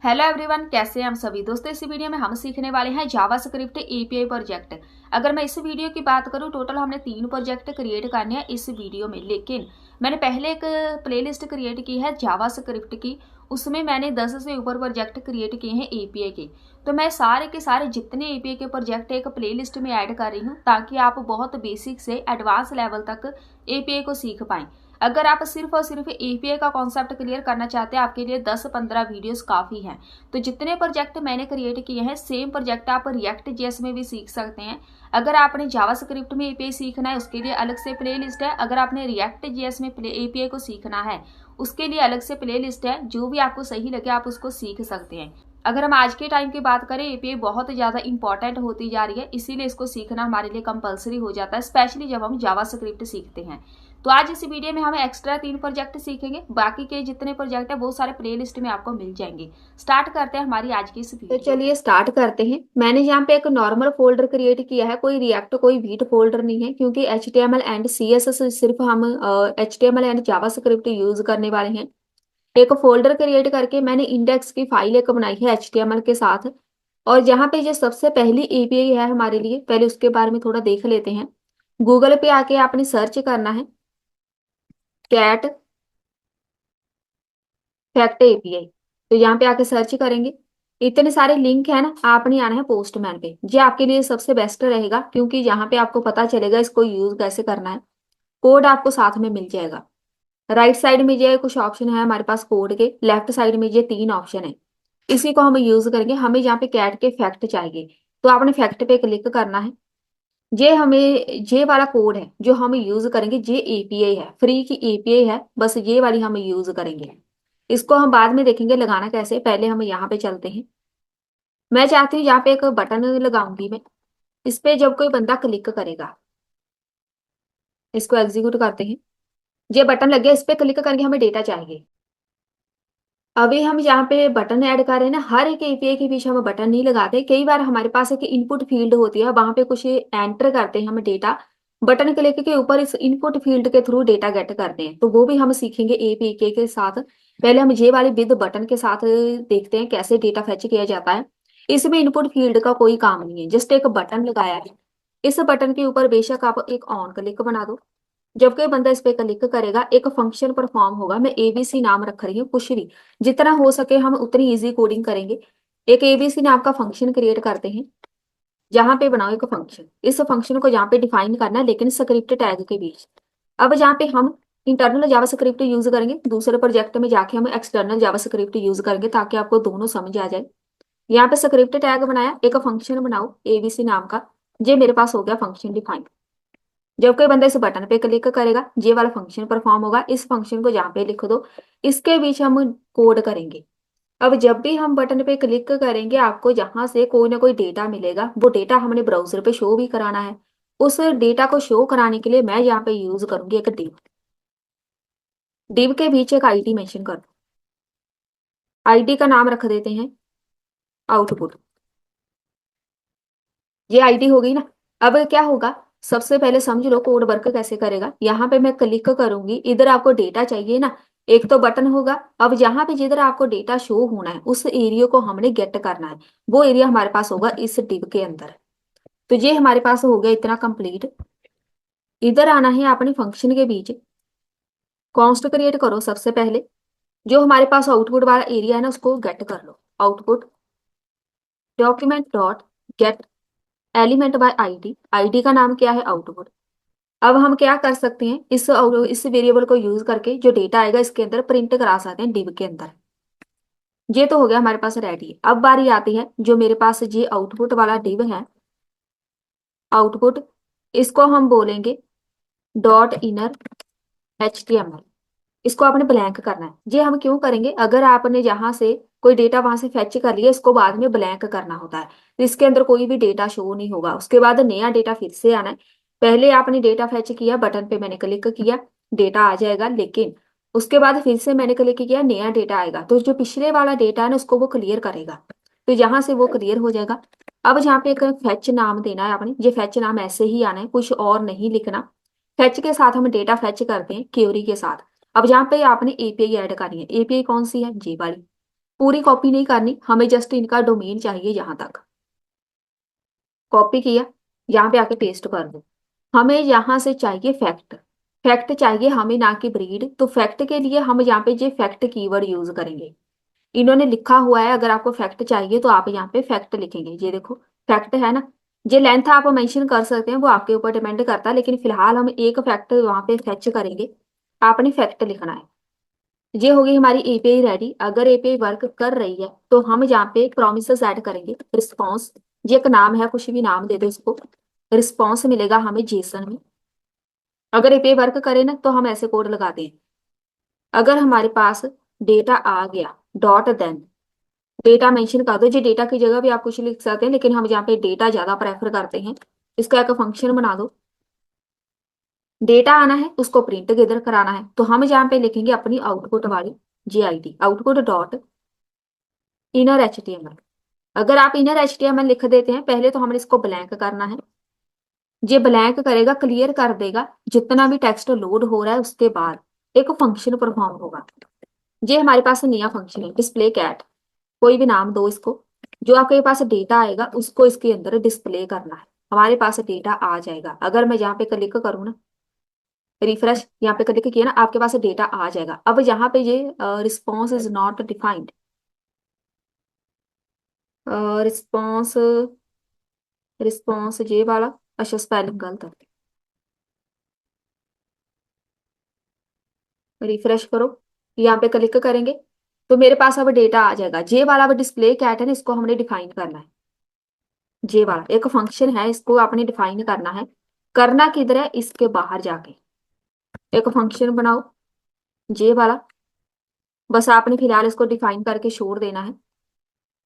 Hello everyone, कैसे हैं हम सभी दोस्तों। इस वीडियो में हम सीखने वाले हैं जावास्क्रिप्ट एपीआई प्रोजेक्ट। अगर मैं इस वीडियो की बात करूं, टोटल हमने 3 प्रोजेक्ट क्रिएट करने हैं इस वीडियो में। लेकिन मैंने पहले एक प्लेलिस्ट क्रिएट की है जावास्क्रिप्ट की, उसमें मैंने 10 से ऊपर प्रोजेक्ट क्रिएट किए हैं एपीआई के। तो मैं सारे के सारे जितने एपीआई के प्रोजेक्ट एक प्लेलिस्ट में ऐड कर रही हूँ, ताकि आप बहुत बेसिक से एडवांस लेवल तक एपीआई को सीख पाएं। अगर आप सिर्फ और सिर्फ एपीआई का कॉन्सेप्ट क्लियर करना चाहते हैं, आपके लिए 10-15 वीडियोस काफ़ी हैं। तो जितने प्रोजेक्ट मैंने क्रिएट किए हैं, सेम प्रोजेक्ट आप रिएक्ट जेएस में भी सीख सकते हैं। अगर आपने जावास्क्रिप्ट में एपीआई सीखना है, उसके लिए अलग से प्ले लिस्ट है। अगर आपने रिएक्ट जेएस में एपीआई को सीखना है, उसके लिए अलग से प्ले लिस्ट है। जो भी आपको सही लगे आप उसको सीख सकते हैं। अगर हम आज के टाइम की बात करें, एपीआई बहुत ज़्यादा इंपॉर्टेंट होती जा रही है, इसीलिए इसको सीखना हमारे लिए कंपलसरी हो जाता है, स्पेशली जब हम जावास्क्रिप्ट सीखते हैं। तो आज इस वीडियो में हम एक्स्ट्रा 3 प्रोजेक्ट सीखेंगे। बाकी के जितने प्रोजेक्ट है वो सारे प्लेलिस्ट में आपको मिल जाएंगे। स्टार्ट करते हैं हमारी आज की इस वीडियो। तो चलिए स्टार्ट करते हैं। मैंने यहाँ पे एक नॉर्मल फोल्डर क्रिएट किया है, कोई रिएक्ट कोई वीट फोल्डर नहीं है, क्योंकि HTML एंड CSS सिर्फ हम HTML एंड जावास्क्रिप्ट यूज करने वाले हैं। एक फोल्डर क्रिएट करके मैंने इंडेक्स की फाइल एक बनाई है HTML के साथ। और जहाँ पे जो सबसे पहली API है हमारे लिए, पहले उसके बारे में थोड़ा देख लेते हैं। गूगल पे आके आपने सर्च करना है कैट फैक्ट API। तो यहाँ पे आके सर्च करेंगे, इतने सारे लिंक है ना, आपने आना है पोस्टमैन पे। ये आपके लिए सबसे बेस्ट रहेगा, क्योंकि यहाँ पे आपको पता चलेगा इसको यूज कैसे करना है। कोड आपको साथ में मिल जाएगा। राइट साइड में ये कुछ ऑप्शन है हमारे पास कोड के, लेफ्ट साइड में ये 3 ऑप्शन है। इसी को हम यूज करेंगे। हमें यहाँ पे कैट के फैक्ट चाहिए, तो आपने फैक्ट पे क्लिक करना है। ये हमें ये वाला कोड है जो हम यूज करेंगे। ये API है, फ्री की API है, बस ये वाली हम यूज करेंगे। इसको हम बाद में देखेंगे लगाना कैसे, पहले हम यहाँ पे चलते हैं। मैं चाहती हूँ यहाँ पे एक बटन लगाऊंगी मैं। इस पे जब कोई बंदा क्लिक करेगा, इसको एग्जीक्यूट करते हैं। ये बटन लग गया, इस पे क्लिक करके हमें डेटा चाहिए। अभी हम यहाँ पे बटन ऐड कर रहे हैं ना, हर एक API के पीछे हम बटन नहीं लगाते। कई बार हमारे पास एक इनपुट फील्ड होती है, वहां पे कुछ एंटर करते हैं हम डेटा। बटन क्लिक के ऊपर इस इनपुट फील्ड के थ्रू डेटा गेट करते हैं, तो वो भी हम सीखेंगे API के साथ। पहले हम ये वाले विद बटन के साथ देखते हैं कैसे डेटा फेच किया जाता है। इसमें इनपुट फील्ड का कोई काम नहीं है, जस्ट एक बटन लगाया है। इस बटन के ऊपर बेशक आप एक ऑन क्लिक बना दो। जब कोई बंदा इस पे क्लिक करेगा, एक फंक्शन परफॉर्म होगा। मैं ABC नाम रख रही हूँ, कुछ भी जितना हो सके हम उतनी इजी कोडिंग करेंगे। एक ABC नाम का फंक्शन क्रिएट करते हैं। जहां पे बनाओ एक फंक्शन, इस फंक्शन को यहाँ पे डिफाइन करना है, लेकिन स्क्रिप्ट टैग के बीच। अब जहाँ पे हम इंटरनल जावास्क्रिप्ट यूज करेंगे, दूसरे प्रोजेक्ट में जाके हम एक्सटर्नल जावास्क्रिप्ट यूज करेंगे, ताकि आपको दोनों समझ आ जाए। यहाँ पे स्क्रिप्ट टैग बनाया, एक फंक्शन बनाओ ABC नाम का। ये मेरे पास हो गया फंक्शन डिफाइन। जब कोई बंदा इस बटन पे क्लिक करेगा, ये वाला फंक्शन परफॉर्म होगा। इस फंक्शन को यहाँ पे लिख दो, इसके बीच हम कोड करेंगे। अब जब भी हम बटन पे क्लिक करेंगे, आपको जहां से कोई ना कोई डेटा मिलेगा। वो डेटा हमने ब्राउजर पे शो भी कराना है। उस डेटा को शो कराने के लिए मैं यहाँ पे यूज करूंगी एक डिव। डिव के बीच एक ID मेंशन कर दो। ID का नाम रख देते हैं आउटपुट। ये ID हो गई ना। अब क्या होगा, सबसे पहले समझ लो कोड वर्क कैसे करेगा। यहाँ पे मैं क्लिक करूंगी, इधर आपको डेटा चाहिए ना, एक तो बटन होगा। अब यहाँ पे जिधर आपको डेटा शो होना है, उस एरिया को हमने गेट करना है। वो एरिया हमारे पास होगा इस डिव के अंदर। तो ये हमारे पास हो गया इतना कंप्लीट। इधर आना है अपने फंक्शन के बीच, कॉन्स्ट क्रिएट करो सबसे पहले। जो हमारे पास आउटपुट वाला एरिया है ना, उसको गेट कर लो। Output document dot get element by ID। ID का नाम क्या है, आउटपुट। अब हम क्या कर सकते हैं, इस वेरिएबल को यूज करके जो डेटा आएगा इसके अंदर प्रिंट करा सकते हैं डिव के अंदर। ये तो हो गया हमारे पास रेडी। अब बारी आती है जो मेरे पास ये आउटपुट वाला डिव है, आउटपुट। इसको हम बोलेंगे डॉट इनर HTML। इसको आपने ब्लैंक करना है। ये हम क्यों करेंगे, अगर आपने जहां से कोई डेटा वहां से फेच कर लिया, इसको बाद में ब्लैंक करना होता है, तो इसके अंदर कोई भी डेटा शो नहीं होगा। उसके बाद नया डेटा फिर से आना है। पहले आपने डेटा फेच किया, बटन पे मैंने क्लिक किया, डेटा आ जाएगा। लेकिन उसके बाद फिर से मैंने क्लिक किया, नया डेटा आएगा। तो जो पिछले वाला डेटा है ना, उसको वो क्लियर करेगा। तो यहाँ से वो क्लियर हो जाएगा। अब यहाँ पे एक फेच नाम देना है आपने। ये फेच नाम ऐसे ही आना है, कुछ और नहीं लिखना। फेच के साथ हम डेटा फेच करते हैं क्वेरी के साथ। अब यहाँ पे आपने API ऐड करनी है। API कौन सी है, जी वाली। पूरी कॉपी नहीं करनी, हमें जस्ट इनका डोमेन चाहिए यहाँ तक। कॉपी किया, यहाँ पे आके पेस्ट कर दो। हमें यहाँ से चाहिए फैक्ट। फैक्ट चाहिए हमें, ना कि ब्रीड। तो फैक्ट के लिए हम यहाँ पे ये फैक्ट कीवर्ड यूज करेंगे। इन्होंने लिखा हुआ है, अगर आपको फैक्ट चाहिए तो आप यहाँ पे फैक्ट लिखेंगे। ये देखो फैक्ट है ना। ये लेंथ आप मेंशन कर सकते हैं, वो आपके ऊपर डिपेंड करता है, लेकिन फिलहाल हम एक फैक्ट वहां पे फेच करेंगे। आपने फैक्ट लिखना है। ये होगी हमारी एपीआई रेडी। अगर एपीआई वर्क कर रही है तो हम यहाँ पे प्रोमिसेस ऐड करेंगे। रिस्पॉन्स, ये एक नाम है, कुछ भी नाम दे दो इसको। रिस्पॉन्स मिलेगा हमें जेसन में। अगर एपीआई वर्क करे ना तो हम ऐसे कोड लगाते हैं। अगर हमारे पास डेटा आ गया, डॉट देन डेटा मेंशन कर दो। जी डेटा की जगह भी आप कुछ लिख सकते हैं, लेकिन हम यहाँ पे डेटा ज्यादा प्रेफर करते हैं। इसका एक फंक्शन बना दो। डेटा आना है, उसको प्रिंट किधर कराना है, तो हम यहाँ पे लिखेंगे अपनी आउटपुट वाली GID, output dot inner HTML। अगर आप इनर HTML लिख देते हैं पहले, तो हमने इसको ब्लैंक करना है। ये ब्लैंक करेगा, क्लियर कर देगा जितना भी टेक्स्ट लोड हो रहा है। उसके बाद एक फंक्शन परफॉर्म होगा। ये हमारे पास नया फंक्शन है, डिस्प्ले कैट। कोई भी नाम दो इसको। जो आपके पास डेटा आएगा उसको इसके अंदर डिस्प्ले करना है। हमारे पास डेटा आ जाएगा। अगर मैं यहाँ पे क्लिक करूँ ना, रिफ्रेश, यहाँ पे क्लिक किया ना, आपके पास डेटा आ जाएगा। अब यहाँ पे ये response is not defined, response, response ये वाला, अच्छा स्पेलिंग गलत है। रिफ्रेश करो, यहाँ पे क्लिक करेंगे तो मेरे पास अब डेटा आ जाएगा। जे वाला अब डिस्प्ले कैट है ना, इसको हमने डिफाइन करना है। जे वाला एक फंक्शन है, इसको आपने डिफाइन करना है। करना किधर है, इसके बाहर जाके एक फंक्शन बनाओ जे वाला। बस आपने फिलहाल इसको डिफाइन करके छोड़ देना है।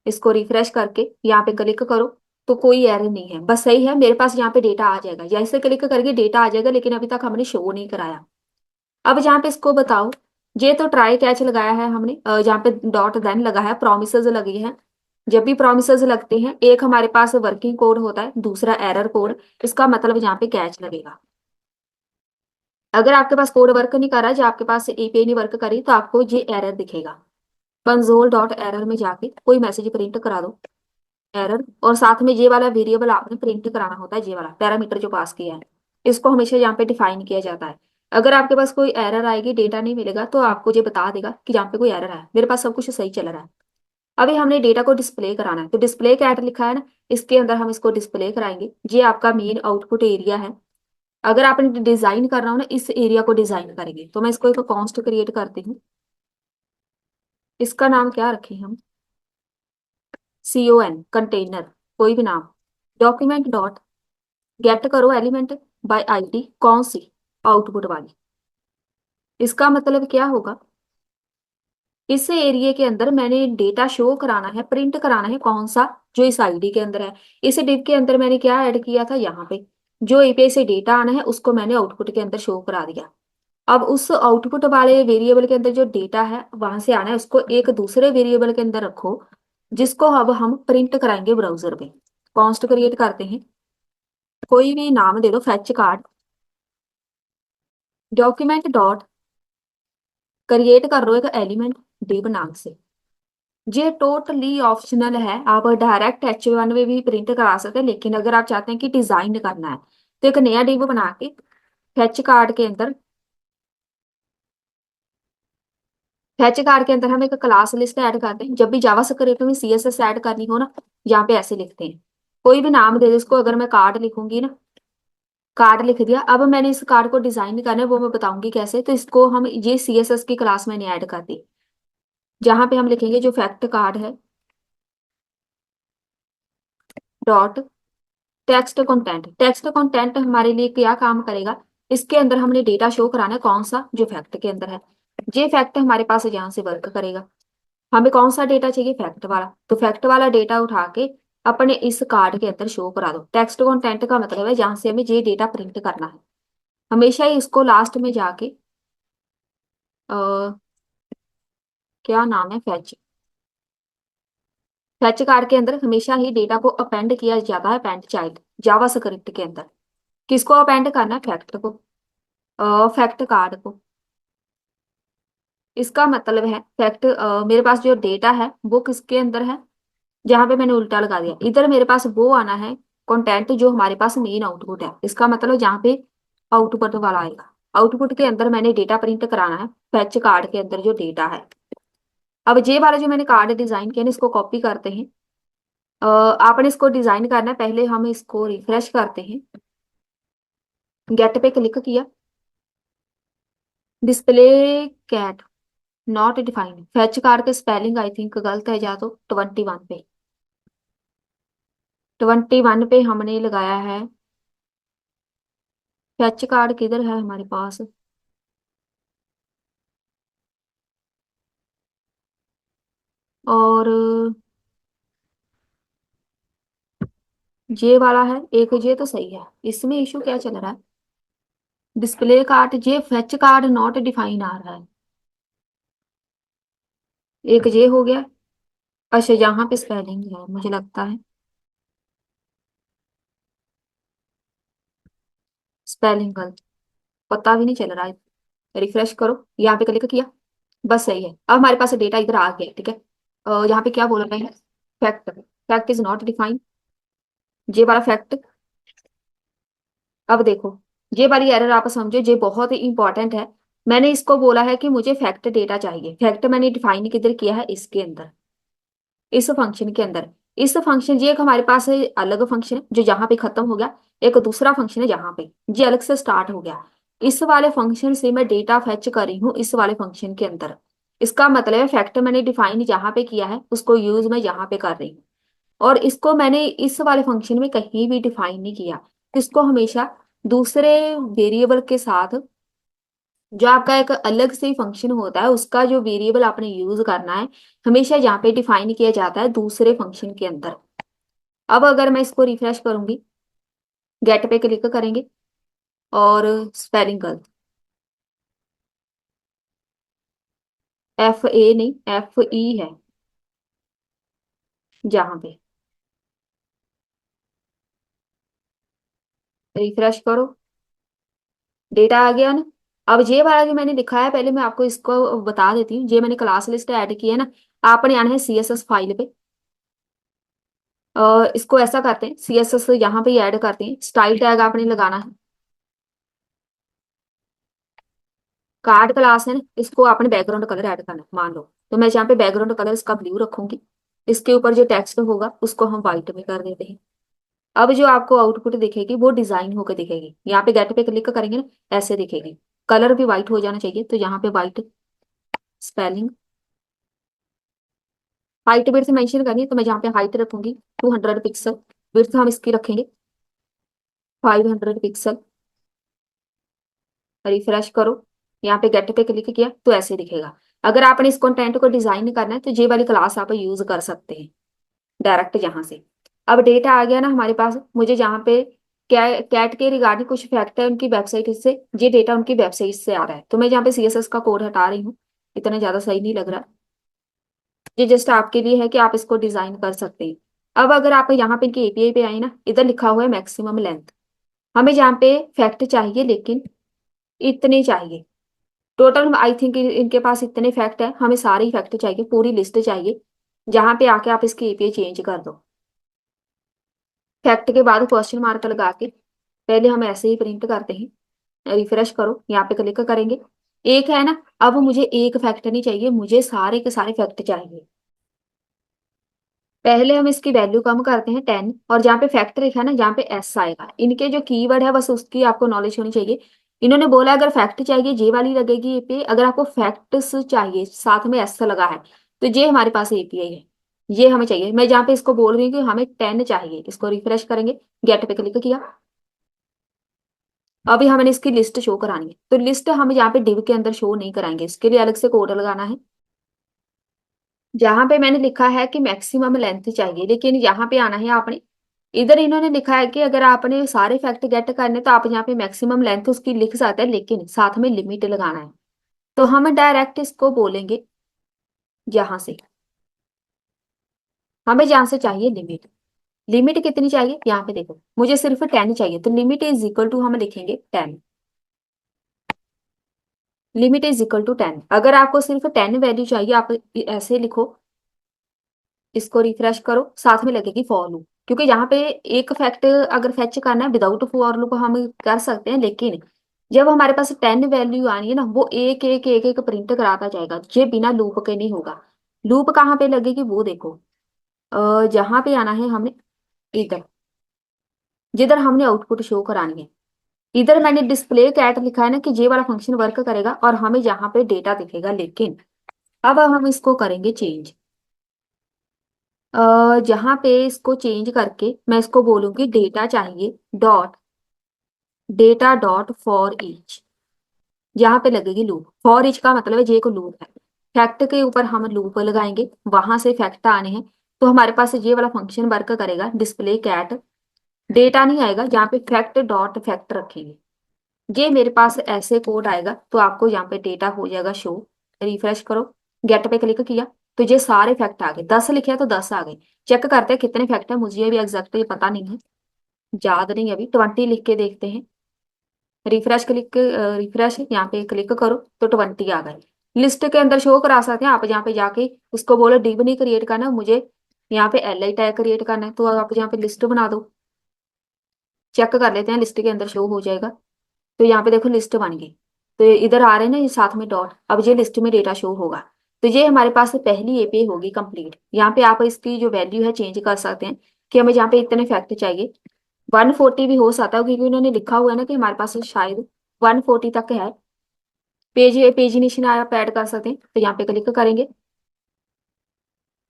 इसको रिफ्रेश करके यहाँ पे क्लिक करो तो कोई एरर नहीं है, बस सही है। मेरे पास यहाँ पे डेटा आ जाएगा, जैसे क्लिक करके डेटा आ जाएगा, लेकिन अभी तक हमने शो नहीं कराया। अब जहाँ पे इसको बताओ, ये तो ट्राई कैच लगाया है हमने, जहाँ पे डॉट देन लगा है, प्रोमिसेस लगी है। जब भी प्रोमिसेस लगते हैं, एक हमारे पास वर्किंग कोड होता है, दूसरा एरर कोड। इसका मतलब यहाँ पे कैच लगेगा। अगर आपके पास कोड वर्क नहीं कर रहा है, जो आपके पास एपीआई नहीं वर्क करी, तो आपको ये एरर दिखेगा। कंसोल डॉट एरर में जाके कोई मैसेज प्रिंट करा दो, एरर। और साथ में ये वाला वेरिएबल आपने प्रिंट कराना होता है, ये वाला पैरामीटर जो पास किया है, इसको हमेशा यहाँ पे डिफाइन किया जाता है। अगर आपके पास कोई एरर आएगी, डेटा नहीं मिलेगा, तो आपको ये बता देगा कि यहाँ पे कोई एरर है। मेरे पास सब कुछ सही चल रहा है। अभी हमने डेटा को डिस्प्ले कराना है, तो डिस्प्ले कैट लिखा है ना, इसके अंदर हम इसको डिस्प्ले कराएंगे। ये आपका मेन आउटपुट एरिया है। अगर आपने डिजाइन करना हो ना, इस एरिया को डिजाइन करेंगे। तो मैं इसको एक कॉन्स्ट क्रिएट करती हूँ। इसका नाम क्या रखें हम, CON, कंटेनर, कोई भी नाम। डॉक्यूमेंट डॉट गेट करो एलिमेंट बाय ID, कौन सी, आउटपुट वाली। इसका मतलब क्या होगा, इस एरिया के अंदर मैंने डेटा शो कराना है, प्रिंट कराना है, कौन सा, जो इस ID के अंदर है। इस डिव के अंदर मैंने क्या ऐड किया था, यहाँ पे जो API से डेटा आना है उसको मैंने आउटपुट के अंदर शो करा दिया। अब उस आउटपुट वाले वेरिएबल के अंदर जो डेटा है वहां से आना है, उसको एक दूसरे वेरिएबल के अंदर रखो, जिसको अब हम प्रिंट कराएंगे ब्राउजर पे। कॉन्स्ट क्रिएट करते हैं, कोई भी नाम दे दो, fetch card. Document dot create कर लो एक एलिमेंट डिव नाम से। ये टोटली ऑप्शनल है, आप डायरेक्ट H1 में भी प्रिंट करा सकते हैं, लेकिन अगर आप चाहते हैं कि डिजाइन करना है तो एक नया डिव बना के फैच कार्ड के अंदर, फैच कार्ड के अंदर हम एक क्लास लिस्ट ऐड करते हैं। जब भी जावास्क्रिप्ट में CSS ऐड करनी हो ना, यहाँ पे ऐसे लिखते हैं। कोई भी नाम दे दो इसको। अगर मैं कार्ड लिखूंगी ना, कार्ड लिख दिया। अब मैंने इस कार्ड को डिजाइन करना है, वो मैं बताऊंगी कैसे। तो इसको हम, ये CSS की क्लास मैंने ऐड कर दी, जहां पे हम लिखेंगे जो फैक्ट कार्ड है dot text content. Text content हमारे लिए क्या काम करेगा, इसके अंदर हमने डेटा शो कराना है, कौन सा, जो फैक्ट के अंदर है। ये फैक्ट हमारे पास यहाँ से वर्क करेगा। हमें कौन सा डेटा चाहिए, फैक्ट वाला। तो फैक्ट वाला डेटा उठा के अपने इस कार्ड के अंदर शो करा दो। टेक्स्ट कंटेंट का मतलब है जहां से हमें ये डेटा प्रिंट करना है। हमेशा ही इसको लास्ट में जाके क्या नाम है, फैच। फैच कार्ड के अंदर हमेशा ही डेटा को अपेंड किया जाता है, अपेंड चाइल्ड जावास्क्रिप्ट के अंदर। किसको अपेंड करना है, फैक्ट को, फैक्ट कार्ड को। इसका मतलब है फैक्ट, मेरे पास जो डेटा है वो किसके अंदर है, जहां पे मैंने उल्टा लगा दिया इधर मेरे पास वो आना है कंटेंट जो हमारे पास मेन आउटपुट है। इसका मतलब जहाँ पे आउटपुट वाला आएगा, आउटपुट के अंदर मैंने डेटा प्रिंट कराना है, फैच कार्ड के अंदर जो डेटा है। अब ये वाला जो मैंने कार्ड डिजाइन किया ना, इसको कॉपी करते हैं। आपने इसको डिजाइन करना है, पहले हम इसको रिफ्रेश करते हैं। गेट पे क्लिक किया, display cat not defined, fetch card के स्पेलिंग आई थिंक गलत है, जा तो 21 पे, 21 पे हमने लगाया है। फैच कार्ड किधर है हमारे पास, और जे वाला है एक, जे तो सही है, इसमें इशू क्या चल रहा है, डिस्प्ले कार्ड जे फैच कार्ड नॉट डिफाइन आ रहा है, एक जे हो गया। अच्छा यहाँ पे स्पेलिंग है मुझे लगता है, स्पेलिंग गलत, पता भी नहीं चल रहा है। रिफ्रेश करो, यहाँ पे क्लिक किया, बस सही है। अब हमारे पास डेटा इधर आ गया, ठीक है। यहाँ पे क्या बोल रहे हैं, fact, fact is not defined, जे वाला फैक्ट। अब देखो, ये वाली एरर आप समझो, ये बहुत ही इंपॉर्टेंट है। मैंने इसको बोला है कि मुझे फैक्ट डेटा चाहिए, फैक्ट मैंने डिफाइन किधर किया है, इसके अंदर, इस फंक्शन के अंदर। इस फंक्शन, ये एक हमारे पास है अलग फंक्शन है जो यहाँ पे खत्म हो गया, एक दूसरा फंक्शन है यहाँ पे ये अलग से स्टार्ट हो गया। इस वाले फंक्शन से मैं डेटा फेच कर रही हूँ इस वाले फंक्शन के अंदर। इसका मतलब है फैक्ट मैंने डिफाइन जहाँ पे किया है उसको यूज मैं यहाँ पे कर रही हूँ, और इसको मैंने इस वाले फंक्शन में कहीं भी डिफाइन नहीं किया। इसको हमेशा दूसरे वेरिएबल के साथ, जो आपका एक अलग से फंक्शन होता है उसका जो वेरिएबल आपने यूज करना है, हमेशा यहाँ पे डिफाइन किया जाता है दूसरे फंक्शन के अंदर। अब अगर मैं इसको रिफ्रेश करूंगी, गेट पे क्लिक करेंगे, और स्पेलिंग गलत, एफ ए नहीं एफ ई है जहां पे। रिफ्रेश करो, डेटा आ गया ना। अब ये वाला जो मैंने लिखा है, पहले मैं आपको इसको बता देती हूँ, ये मैंने क्लास लिस्ट ऐड की है ना। आपने आना है सीएसएस फाइल पे, इसको ऐसा करते हैं, सीएसएस यहाँ पे ऐड करते हैं, स्टाइल टैग आपने लगाना है, कार्ड क्लास है ना, इसको आपने बैकग्राउंड कलर ऐड करना है। मान लो तो मैं यहाँ पे बैकग्राउंड कलर इसका ब्लू रखूंगी, इसके ऊपर जो टेक्स्ट होगा उसको हम व्हाइट में कर देते हैं। अब जो आपको आउटपुट दिखेगी वो डिजाइन होकर दिखेगी, यहाँ पे गेट पे क्लिक करेंगे ना, ऐसे दिखेगी। कलर भी व्हाइट हो जाना चाहिए, तो यहाँ पे white, spelling, height width mention करनी है, तो मैं यहाँ पे हाइट रखूंगी 200 पिक्सल, विड्थ हम इसकी रखेंगे 500 पिक्सल। रिफ्रेश करो, यहाँ पे गेट पे क्लिक किया तो ऐसे दिखेगा। अगर आपने इस कंटेंट को डिजाइन करना है तो ये वाली क्लास आप यूज कर सकते हैं डायरेक्ट यहाँ से। अब डेटा आ गया ना हमारे पास, मुझे यहाँ पे कैट के रिगार्डिंग कुछ फैक्ट है उनकी वेबसाइट से, ये डेटा उनकी वेबसाइट से आ रहा है, तो मैं यहाँ पे सीएसएस का कोड हटा रही हूँ, इतना ज्यादा सही नहीं लग रहा। ये जस्ट आपके लिए है कि आप इसको डिजाइन कर सकते हैं। अब अगर आप यहाँ पे इनकी एपीआई पे आए ना, इधर लिखा हुआ है मैक्सिमम लेंथ, हमें यहाँ पे फैक्ट चाहिए लेकिन इतने चाहिए। टोटल आई थिंक इनके पास इतने फैक्ट है, हमें सारे ही फैक्ट चाहिए, पूरी लिस्ट चाहिए। जहां पे आके आप इसकी एपीआई चेंज कर दो, फैक्ट के बाद क्वेश्चन मार्क लगा के, पहले हम ऐसे ही प्रिंट करते हैं। रिफ्रेश करो, यहाँ पे क्लिक करेंगे, एक है ना। अब मुझे एक फैक्ट नहीं चाहिए, मुझे सारे के सारे फैक्ट चाहिए। पहले हम इसकी वैल्यू कम करते हैं 10, और जहाँ पे फैक्ट लिखा है ना, जहाँ पे एस आएगा, इनके जो कीवर्ड है बस उसकी आपको नॉलेज होनी चाहिए। इन्होंने बोला अगर फैक्ट चाहिए जे वाली लगेगी ये पे, अगर आपको फैक्ट्स चाहिए साथ में एस लगा है तो ये हमारे पास एपीआई है, ये हमें चाहिए। मैं जहाँ पे इसको बोल रही हूँ कि हमें 10 चाहिए, इसको रिफ्रेश करेंगे, गेट पे क्लिक किया। अभी हमें इसकी लिस्ट शो करानी है, तो लिस्ट हम यहाँ पे डिव के अंदर शो नहीं कराएंगे, इसके लिए अलग से कोड लगाना है। जहां पे मैंने लिखा है कि मैक्सिमम लेंथ चाहिए, लेकिन यहाँ पे आना है आपने, इधर इन्होंने लिखा है कि अगर आपने सारे फैक्ट गेट करने तो आप यहाँ पे मैक्सिमम लेंथ उसकी लिख सकते हैं, लेकिन साथ में लिमिट लगाना है। तो हम डायरेक्ट इसको बोलेंगे यहाँ से, हमें जहां से चाहिए लिमिट, लिमिट कितनी चाहिए यहाँ पे देखो, मुझे सिर्फ 10 चाहिए, तो लिमिट इज इक्वल टू हम लिखेंगे 10। Limit is equal to 10। अगर आपको सिर्फ 10 वैल्यू चाहिए, आप ऐसे लिखो, इसको रिफ्रेश करो, साथ में लगेगी फॉर लूप। क्योंकि यहाँ पे एक फैक्ट अगर फैच करना है विदाउट फॉर लूप हम कर सकते हैं, लेकिन जब हमारे पास 10 वैल्यू आनी है ना, वो एक एक एक एक प्रिंट कराता जाएगा, ये बिना लूप के नहीं होगा। लूप कहाँ पे लगेगी वो देखो, जहाँ पे आना है हमने, इधर, जिधर हमने आउटपुट शो करानी है। इधर मैंने डिस्प्ले कैट लिखा है ना, कि ये वाला फंक्शन वर्क करेगा और हमें यहाँ पे डेटा दिखेगा। लेकिन अब हम इसको करेंगे चेंज। जहाँ पे इसको चेंज करके मैं इसको बोलूंगी डेटा चाहिए dot, data dot for each. यहाँ पे लगेगी लूप। फॉर ईच का मतलब है ये को लूप है। फैक्ट के ऊपर हम लूप लगाएंगे, वहां से फैक्ट आने हैं, तो हमारे पास ये वाला फंक्शन वर्क करेगा। डिस्प्ले कैट डेटा नहीं आएगा, यहाँ पे फैक्ट डॉट फैक्ट रखेंगे। ये मेरे पास ऐसे कोड आएगा, तो आपको यहाँ पे डेटा हो जाएगा शो। रिफ्रेश करो, गेट पे क्लिक किया, तो ये सारे फैक्ट आ गए। 10 लिखे तो 10 आ गए। चेक करते हैं कितने फैक्ट है, मुझे भी एग्जैक्ट ये पता नहीं है, याद नहीं अभी। 20 लिख के देखते हैं। रिफ्रेश यहाँ पे क्लिक करो तो 20 आ गए। लिस्ट के अंदर शो करा सकते हैं आप, यहाँ पे जाके उसको बोलो डिव नहीं क्रिएट करना, मुझे यहाँ पे एल आई टैग क्रिएट करना है, तो आप यहाँ पे लिस्ट बना दो। चेक कर लेते हैं, लिस्ट के अंदर शो हो जाएगा। तो यहाँ पे देखो लिस्ट बन गई। तो ये इधर आ रहे हैं ना ये साथ में डॉट, अब ये लिस्ट में डेटा शो होगा। तो ये हमारे पास पहली एपीआई होगी कंप्लीट। यहाँ पे आप इसकी जो वैल्यू है चेंज कर सकते हैं, कि हमें यहाँ पे इतने फैक्ट चाहिए। 140 भी हो सकता है, क्योंकि उन्होंने लिखा हुआ है ना कि हमारे पास शायद 140 तक है। पेज निशान आप ऐड कर सकते हैं, तो यहाँ पे क्लिक करेंगे,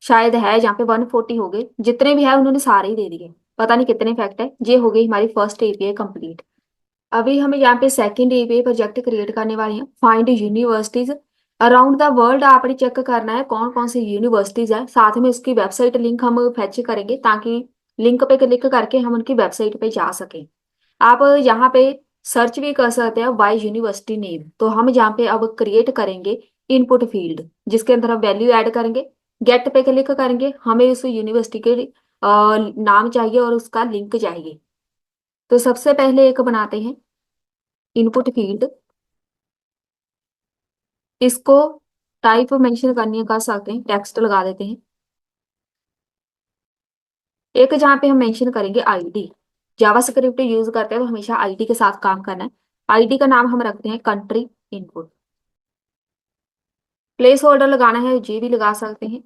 शायद है यहाँ पे 140 हो गए। जितने भी है उन्होंने सारे ही दे दिए, पता नहीं कितने फैक्ट है। ये हो गई हमारी फर्स्ट एपीआई कंप्लीट। अभी हमें यहाँ पे सेकंड एपीआई प्रोजेक्ट क्रिएट करने वाले हैं। Find universities around the world. आपने चेक करना है कौन कौन सी यूनिवर्सिटीज है, साथ में उसकी वेबसाइट लिंक हम फैच करेंगे, ताकि लिंक पे क्लिक करके हम उनकी वेबसाइट पे जा सकें। आप यहाँ पे सर्च भी कर सकते हैं बाय यूनिवर्सिटी नेम। तो हम यहाँ पे अब क्रिएट करेंगे इनपुट फील्ड, जिसके अंदर हम वैल्यू ऐड करेंगे। गेट पे क्लिक करेंगे, हमें उस यूनिवर्सिटी के नाम चाहिए और उसका लिंक चाहिए। तो सबसे पहले एक बनाते हैं इनपुट फील्ड। इसको टाइप मेंशन करनी है कर सकते हैं, टेक्स्ट लगा देते हैं। एक जहाँ पे हम मेंशन करेंगे आईडी। जावास्क्रिप्ट यूज करते हैं तो हमेशा आईडी के साथ काम करना है। आईडी का नाम हम रखते हैं कंट्री इनपुट। प्लेस होल्डर लगाना है, जी भी लगा सकते हैं।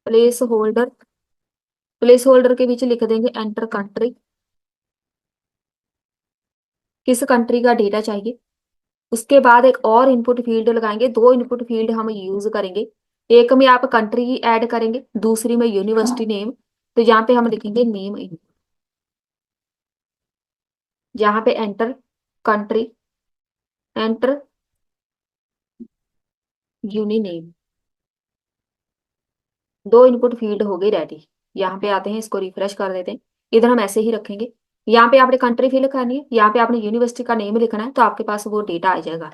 प्लेस होल्डर, प्लेस होल्डर के बीच लिख देंगे एंटर कंट्री। किस कंट्री का डेटा चाहिए। उसके बाद एक और इनपुट फील्ड लगाएंगे। दो इनपुट फील्ड हम यूज करेंगे। एक में आप कंट्री ऐड करेंगे, दूसरी में यूनिवर्सिटी नेम। तो यहाँ पे हम लिखेंगे नेम इन, यहाँ पे enter country, enter uni name. दो इनपुट फील्ड हो गई रेडी। यहाँ पे आते हैं, इसको रिफ्रेश कर देते हैं। इधर हम ऐसे ही रखेंगे। यहाँ पे आपने कंट्री फिल करनी है, यहाँ पे आपने यूनिवर्सिटी का नेम लिखना है, तो आपके पास वो डेटा आ जाएगा।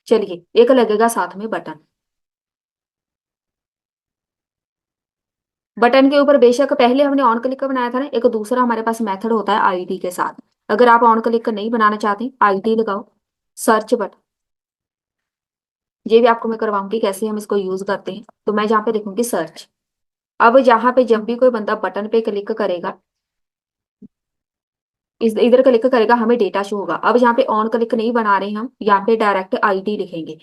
चलिए, एक लगेगा साथ में बटन। बटन के ऊपर बेशक पहले हमने ऑन क्लिक का बनाया था ना, एक दूसरा हमारे पास मेथड होता है आईडी के साथ। अगर आप ऑन क्लिक नहीं बनाना चाहते, आईडी लगाओ, सर्च बटन। ये भी आपको मैं करवाऊंगी कैसे हम इसको यूज करते हैं। तो मैं जहाँ पे लिखूंगी सर्च। अब यहाँ पे जब भी कोई बंदा बटन पे क्लिक करेगा, इस इधर क्लिक करेगा, हमें डेटा शो होगा। अब यहाँ पे ऑन क्लिक नहीं बना रहे हम, यहाँ पे डायरेक्ट आईडी लिखेंगे,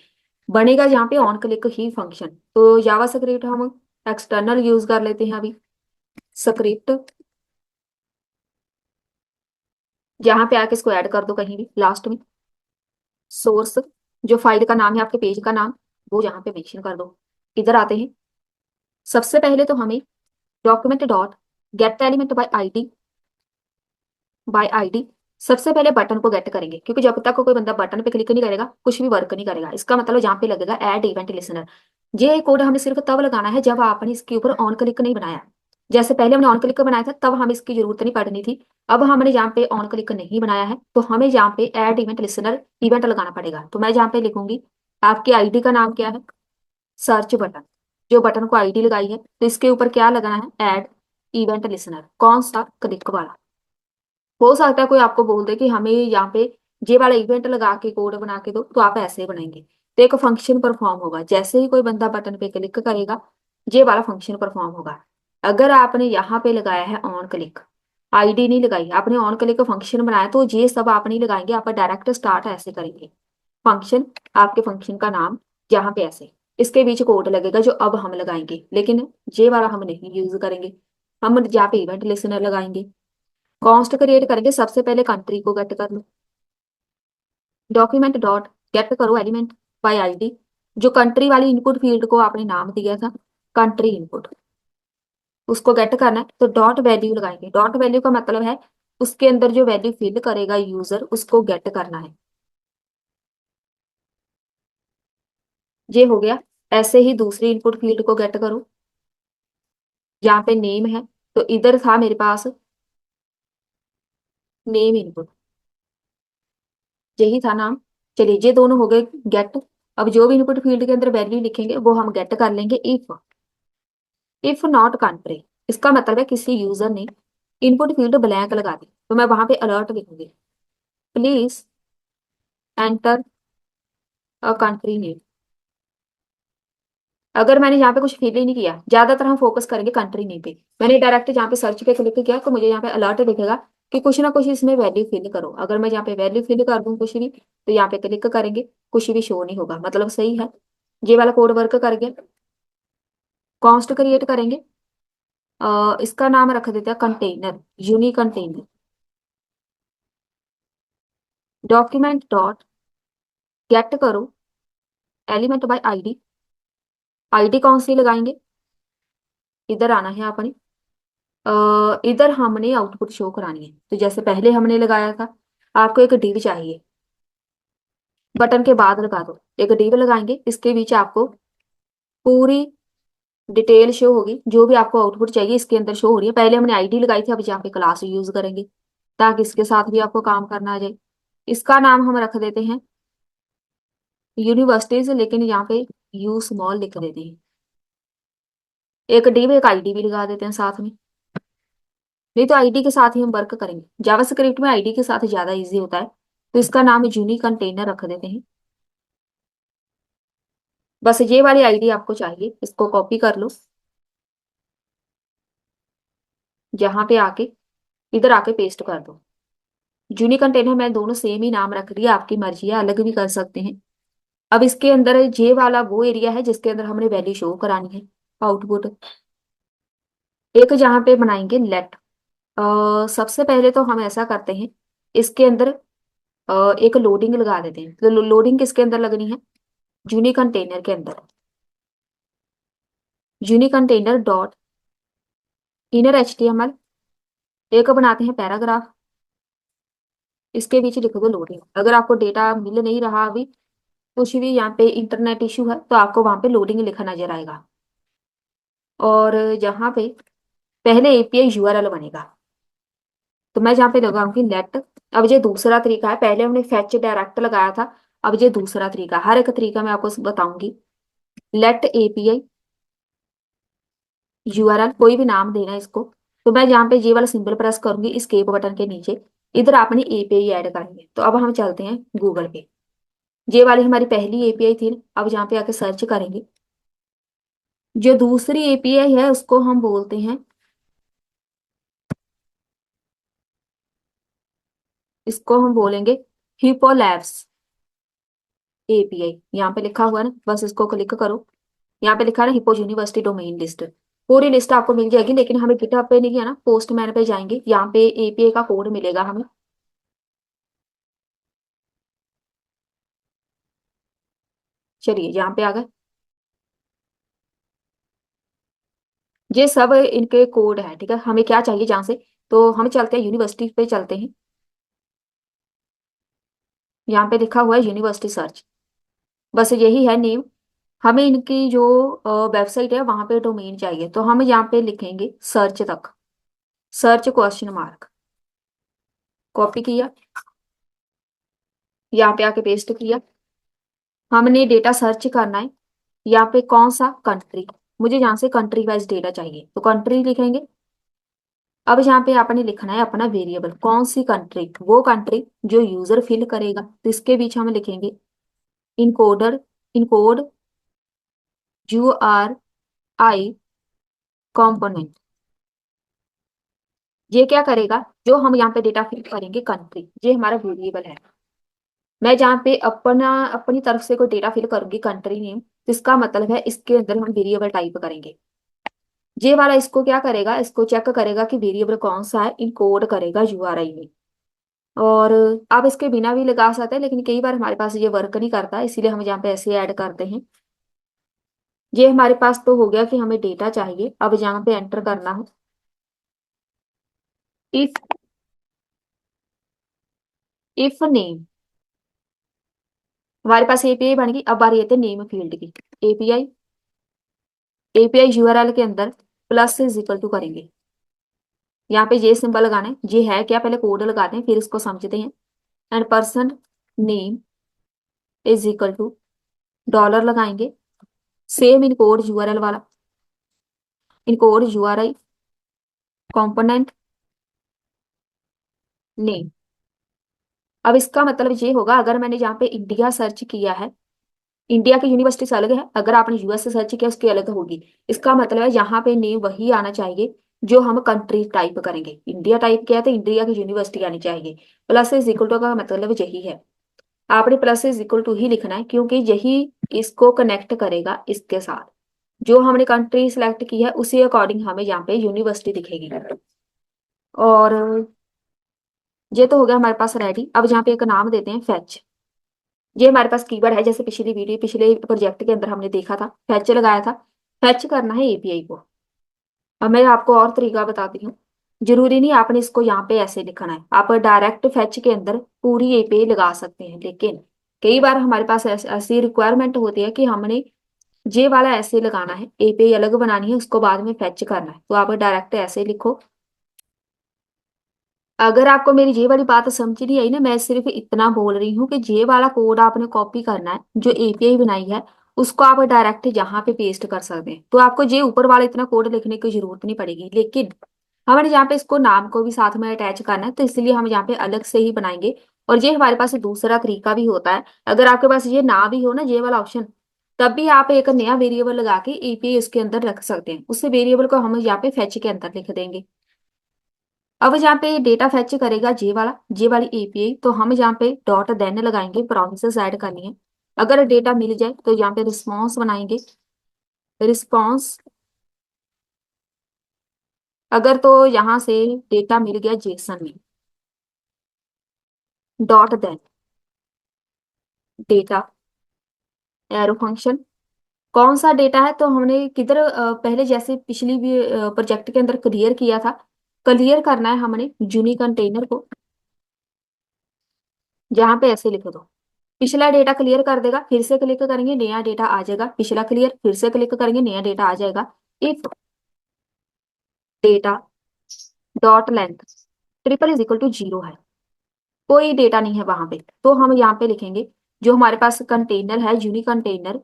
बनेगा यहाँ पे ऑन क्लिक ही फंक्शन। तो जावा स्क्रिप्ट हम एक्सटर्नल यूज कर लेते हैं अभी। स्क्रिप्ट, यहाँ पे आके इसको ऐड कर दो कहीं भी लास्ट में। सोर्स, जो फाइल का नाम है आपके पेज का नाम, वो यहाँ पे मेंशन कर दो। इधर आते हैं, सबसे पहले तो हमें document dot get element by ID. सबसे पहले बटन को गेट करेंगे, क्योंकि जब तक कोई बंदा बटन पे क्लिक नहीं करेगा कुछ भी वर्क नहीं करेगा। इसका मतलब यहाँ पे लगेगा ऐड इवेंट लिसनर। ये कोड हमें सिर्फ तब लगाना है जब आपने इसके ऊपर ऑन क्लिक नहीं बनाया। जैसे पहले हमने ऑन क्लिक बनाया था, तब हमें इसकी जरूरत नहीं पड़नी थी। अब हमने यहाँ पे ऑन क्लिक नहीं बनाया है, तो हमें यहाँ पे ऐड इवेंट लिसनर इवेंट लगाना पड़ेगा। तो मैं यहाँ पे लिखूंगी आपकी आईडी का नाम क्या है, सर्च बटन। जो बटन को आईडी लगाई है, तो इसके ऊपर क्या लगाना है, ऐड इवेंट लिसनर। कौन सा, क्लिक वाला। हो सकता है कोई आपको बोल दे कि हमें यहाँ पे ये वाला इवेंट लगा के कोड बना के दो, तो आप ऐसे बनाएंगे। तो एक फंक्शन परफॉर्म होगा, जैसे ही कोई बंदा बटन पे क्लिक करेगा ये वाला फंक्शन परफॉर्म होगा। अगर आपने यहाँ पे लगाया है ऑन क्लिक, आईडी नहीं लगाई, आपने ऑन क्लिक का फंक्शन बनाया, तो ये सब आप नहीं लगाएंगे, आप डायरेक्ट स्टार्ट ऐसे करेंगे। फंक्शन, आपके फंक्शन का नाम, यहाँ पे ऐसे इसके बीच कोड लगेगा जो अब हम लगाएंगे, लेकिन ये वाला हम नहीं यूज करेंगे। हम यहाँ पे इवेंट लिसनर लगाएंगे। कॉन्स्ट क्रिएट करेंगे, सबसे पहले कंट्री को गेट कर लो। डॉक्यूमेंट डॉट गेट करो एलिमेंट बाय आईडी। जो कंट्री वाली इनपुट फील्ड को आपने नाम दिया था कंट्री इनपुट, उसको गेट करना है, तो डॉट वैल्यू लगाएंगे। डॉट वैल्यू का मतलब है उसके अंदर जो वैल्यू फिल करेगा यूजर उसको गेट करना है। ये हो गया। ऐसे ही दूसरी इनपुट फील्ड को गेट करो। यहाँ पे नेम है, तो इधर था मेरे पास नेम इनपुट, यही था नाम। चलिए ये दोनों हो गए गेट। अब जो भी इनपुट फील्ड के अंदर वैल्यू लिखेंगे वो हम गेट कर लेंगे। इफ नॉट कंट्री, इसका मतलब है किसी यूजर ने इनपुट फील्ड ब्लैंक लगा दी, तो मैं वहां पे अलर्ट लिखूंगी, please enter a country name. अगर मैंने यहाँ पे कुछ फिल ही नहीं किया, ज्यादातर हम फोकस करेंगे कंट्री नेम पे, मैंने डायरेक्ट यहाँ पे सर्च पे क्लिक किया तो मुझे यहाँ पे अलर्ट दिखेगा कि कुछ ना कुछ इसमें वैल्यू फिल करो। अगर मैं यहाँ पे वैल्यू फिल कर दूँ कुछ भी, तो यहाँ पे क्लिक करेंगे कुछ भी शो नहीं होगा, मतलब सही है। ये वाला कोड वर्क कर गया। कॉन्स्ट क्रिएट करेंगे, इसका नाम रख देते हैं container, unique container. Document dot gate करो एलिमेंट बाय आईडी। आईडी कौन सी लगाएंगे, इधर आना है आपने। इधर हमने आउटपुट शो करानी है, तो जैसे पहले हमने लगाया था, आपको एक डिव चाहिए, बटन के बाद लगा दो। एक डिव लगाएंगे, इसके बीच आपको पूरी डिटेल शो होगी, जो भी आपको आउटपुट चाहिए इसके अंदर शो हो रही है। पहले हमने आईडी लगाई थी, अब यहाँ पे क्लास यूज करेंगे ताकि इसके साथ भी आपको काम करना आ जाए। इसका नाम हम रख देते हैं यूनिवर्सिटीज, लेकिन यहाँ पे यू स्मॉल लिख देते हैं। एक डिव एक आईडी भी लगा देते हैं साथ में, नहीं तो आईडी के साथ ही हम वर्क करेंगे। जावास्क्रिप्ट में आईडी के साथ ज्यादा इजी होता है, तो इसका नाम यूनिक कंटेनर रख देते हैं। बस ये वाली आईडी आपको चाहिए, इसको कॉपी कर लो, यहाँ पे आके इधर आके पेस्ट कर दो। यूनिक कंटेनर मैं दोनों सेम ही नाम रख दिया, आपकी मर्जी है, अलग भी कर सकते हैं। अब इसके अंदर ये वाला वो एरिया है जिसके अंदर हमने वैल्यू शो करानी है, आउटपुट। एक जहाँ पे बनाएंगे लेट। सबसे पहले तो हम ऐसा करते हैं, इसके अंदर एक लोडिंग लगा देते हैं। तो लोडिंग किसके अंदर लगनी है, यूनिक कंटेनर के अंदर। Unique container dot inner HTML. एक बनाते हैं पैराग्राफ, इसके बीच लिख दो लोडिंग। अगर आपको डेटा मिल नहीं रहा अभी, कुछ भी यहाँ पे इंटरनेट इशू है, तो आपको वहां पे लोडिंग लिखा नजर आएगा। और जहाँ पे पहले एपीआई यूआरएल बनेगा, तो मैं जहाँ पे लगाऊंगी लेट। अब ये दूसरा तरीका है, पहले हमने फैच डायरेक्ट लगाया था, अब ये दूसरा तरीका, हर एक तरीका मैं आपको बताऊंगी। लेट एपीआई यूआरएल, कोई भी नाम देना है इसको। तो मैं यहाँ पे ये वाला सिंबल प्रेस करूंगी इस्केप बटन के नीचे, इधर आपने एपीआई ऐड करेंगे। तो अब हम चलते हैं गूगल पे, ये वाली हमारी पहली एपीआई थी। अब यहाँ पे आके सर्च करेंगे, जो दूसरी एपीआई है उसको हम बोलते हैं, इसको हम बोलेंगे हिप्पो लैब्स एपीआई। यहाँ पे लिखा हुआ है ना, बस इसको क्लिक करो। यहाँ पे लिखा है ना हिप्पो यूनिवर्सिटी डोमेन लिस्ट, पूरी लिस्ट आपको मिल जाएगी। लेकिन हमें गिटहब पे नहीं है ना, पोस्टमैन पे जाएंगे, यहाँ पे एपीआई का कोड मिलेगा हमें। चलिए यहाँ पे आ गए, ये सब इनके कोड है, ठीक है। हमें क्या चाहिए जहाँ से, तो हम चलते हैं यूनिवर्सिटी पे चलते हैं। यहाँ पे लिखा हुआ है यूनिवर्सिटी सर्च, बस यही है नेम। हमें इनकी जो वेबसाइट है वहां पे डोमेन चाहिए, तो हम यहाँ पे लिखेंगे सर्च तक, सर्च क्वेश्चन मार्क। कॉपी किया, यहाँ पे आके पेस्ट किया। हमने डेटा सर्च करना है, यहाँ पे कौन सा कंट्री, मुझे यहाँ से कंट्री वाइज डेटा चाहिए, तो कंट्री लिखेंगे। अब यहाँ पे आपने लिखना है अपना वेरिएबल, कौन सी कंट्री, वो कंट्री जो यूजर फिल करेगा, तो इसके बीच हम लिखेंगे इनकोडर, इनकोड URI कंपोनेंट। ये क्या करेगा, जो हम यहाँ पे डेटा फिल करेंगे कंट्री, ये हमारा वेरिएबल है। मैं जहाँ पे अपनी तरफ से कोई डेटा फिल करूंगी कंट्री नेम, तो इसका मतलब है इसके अंदर हम वेरिएबल टाइप करेंगे। ये वाला इसको क्या करेगा, इसको चेक करेगा कि वेरिएबल कौन सा है, इनकोड करेगा URI में। और आप इसके बिना भी लगा सकते हैं, लेकिन कई बार हमारे पास ये वर्क नहीं करता, इसीलिए हम यहाँ पे ऐसे ऐड करते हैं। ये हमारे पास तो हो गया कि हमें डेटा चाहिए। अब यहाँ पे एंटर करना है इफ, इफ नेम, हमारे पास एपीआई बन गई। अब बारी आती है नेम फील्ड की। एपीआई, एपीआई URL के अंदर प्लस इज इक्वल टू करेंगे, यहाँ पे ये सिंबल लगाना है। ये है क्या, पहले कोड लगाते हैं फिर इसको समझते हैं। And person name is equal to dollar लगाएंगे, सेम इन कोड URL वाला, encode URI component name. अब इसका मतलब ये होगा, अगर मैंने यहाँ पे इंडिया सर्च किया है, इंडिया की यूनिवर्सिटी से अलग है, अगर आपने US से सर्च किया उसकी अलग होगी। इसका मतलब है यहाँ पे नेम वही आना चाहिए जो हम कंट्री टाइप करेंगे। इंडिया टाइप किया तो इंडिया की यूनिवर्सिटी आनी चाहिए। प्लस इज इक्वल टू का मतलब यही है, आपने प्लस इज इक्वल टू ही लिखना है, क्योंकि यही इसको कनेक्ट करेगा इसके साथ। जो हमने कंट्री सिलेक्ट की है उसी अकॉर्डिंग हमें यहाँ पे यूनिवर्सिटी दिखेगी। और ये तो हो गया हमारे पास रेडी। अब यहाँ पे एक नाम देते हैं फैच। ये हमारे पास कीवर्ड है, जैसे पिछले प्रोजेक्ट के अंदर हमने देखा था, फैच लगाया था। फैच करना है एपीआई को। अब मैं आपको और तरीका बताती हूँ। जरूरी नहीं आपने इसको यहाँ पे ऐसे लिखना है, आप डायरेक्ट फैच के अंदर पूरी एपीआई लगा सकते हैं, लेकिन कई बार हमारे पास ऐसी रिक्वायरमेंट होती है कि हमने ये वाला ऐसे लगाना है, एपीआई अलग बनानी है, उसको बाद में फैच करना है, तो आप डायरेक्ट ऐसे लिखो। अगर आपको मेरी ये वाली बात समझ नहीं आई ना, मैं सिर्फ इतना बोल रही हूँ कि ये वाला कोड आपने कॉपी करना है, जो एपीआई बनाई है उसको आप डायरेक्ट यहाँ पे पेस्ट कर सकते हैं, तो आपको ये ऊपर वाला इतना कोड लिखने की जरूरत नहीं पड़ेगी। लेकिन हमारे यहाँ पे इसको नाम को भी साथ में अटैच करना है, तो इसलिए हम यहाँ पे अलग से ही बनाएंगे। और ये हमारे पास दूसरा तरीका भी होता है, अगर आपके पास ये ना भी हो ना ये वाला ऑप्शन, तब भी आप एक नया वेरिएबल लगा के एपीआई उसके अंदर रख सकते हैं। उस वेरिएबल को हम यहाँ पे फैच के अंदर लिख देंगे। अब यहाँ पे डेटा फैच करेगा जे वाली एपीआई, तो हम यहाँ पे डॉट देन लगाएंगे, प्रोमिसेस ऐड करनी है। अगर डेटा मिल जाए तो यहाँ पे रिस्पॉन्स बनाएंगे, रिस्पॉन्स। अगर तो यहाँ से डेटा मिल गया जेसन में, dot then data arrow function. कौन सा डेटा है, तो हमने किधर पहले जैसे पिछली भी प्रोजेक्ट के अंदर क्लियर किया था, क्लियर करना है हमने जूनी कंटेनर को। जहाँ पे ऐसे लिख दो, पिछला डेटा क्लियर कर देगा, फिर से क्लिक करेंगे नया डेटा आ जाएगा, पिछला क्लियर, फिर से क्लिक करेंगे नया डेटा आ जाएगा। If data dot length triple is equal to 0 है, कोई डेटा नहीं है वहां पे, तो हम यहाँ पे लिखेंगे जो हमारे पास कंटेनर है यूनी कंटेनर,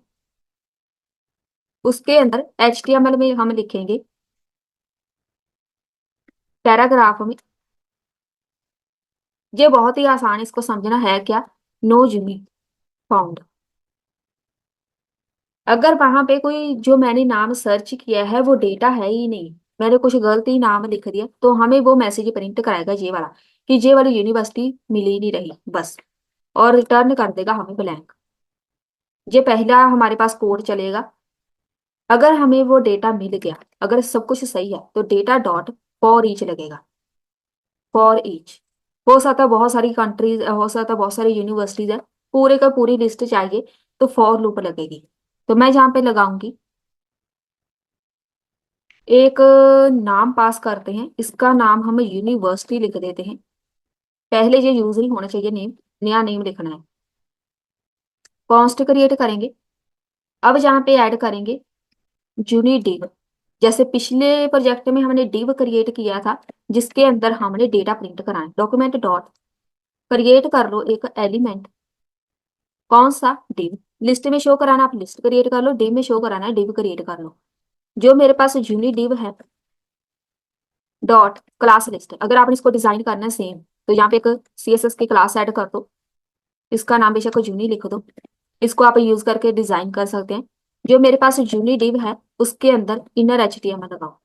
उसके अंदर HTML में हम लिखेंगे पैराग्राफ में। ये बहुत ही आसान, इसको समझना है क्या, नो यूनी फाउंड। अगर वहां पे कोई जो मैंने नाम सर्च किया है वो डेटा है ही नहीं, मैंने कुछ गलती नाम लिख दिया, तो हमें वो मैसेज प्रिंट कराएगा ये वाला कि ये वाली यूनिवर्सिटी मिल ही नहीं रही बस, और रिटर्न कर देगा हमें ब्लैंक। ये पहला हमारे पास कोड चलेगा। अगर हमें वो डेटा मिल गया, अगर सब कुछ सही है, तो डेटा डॉट फॉर ईच लगेगा। फॉर ईच, हो सकता है बहुत सारी कंट्रीज, हो सकता है बहुत सारी यूनिवर्सिटीज है, पूरे का पूरी लिस्ट चाहिए तो फॉर लूप लगेगी। तो मैं जहाँ पे लगाऊंगी, एक नाम पास करते हैं, इसका नाम हम यूनिवर्सिटी लिख देते हैं। पहले ये यूज नहीं होना चाहिए नेम, नया नेम लिखना है। कॉन्स्ट क्रिएट करेंगे। अब यहाँ पे ऐड करेंगे जूनी डिव, जैसे पिछले प्रोजेक्ट में हमने डिव क्रिएट किया था जिसके अंदर हमने डेटा प्रिंट कराना। डॉक्यूमेंट डॉट क्रिएट कर लो एक एलिमेंट, कौन सा, डिव। लिस्ट में शो कराना आप लिस्ट क्रिएट कर लो, डिव में शो कराना है डिव क्रिएट कर लो। जो मेरे पास जूनी डिव है, डॉट क्लास लिस्ट। अगर आपने इसको डिजाइन करना है सेम, तो यहाँ पे एक CSS की क्लास ऐड कर दो, इसका नाम बेशक जूनी लिख दो। इसको आप यूज करके डिजाइन कर सकते हैं। जो मेरे पास जूनी डिव है उसके अंदर इनर HTML लगाओ।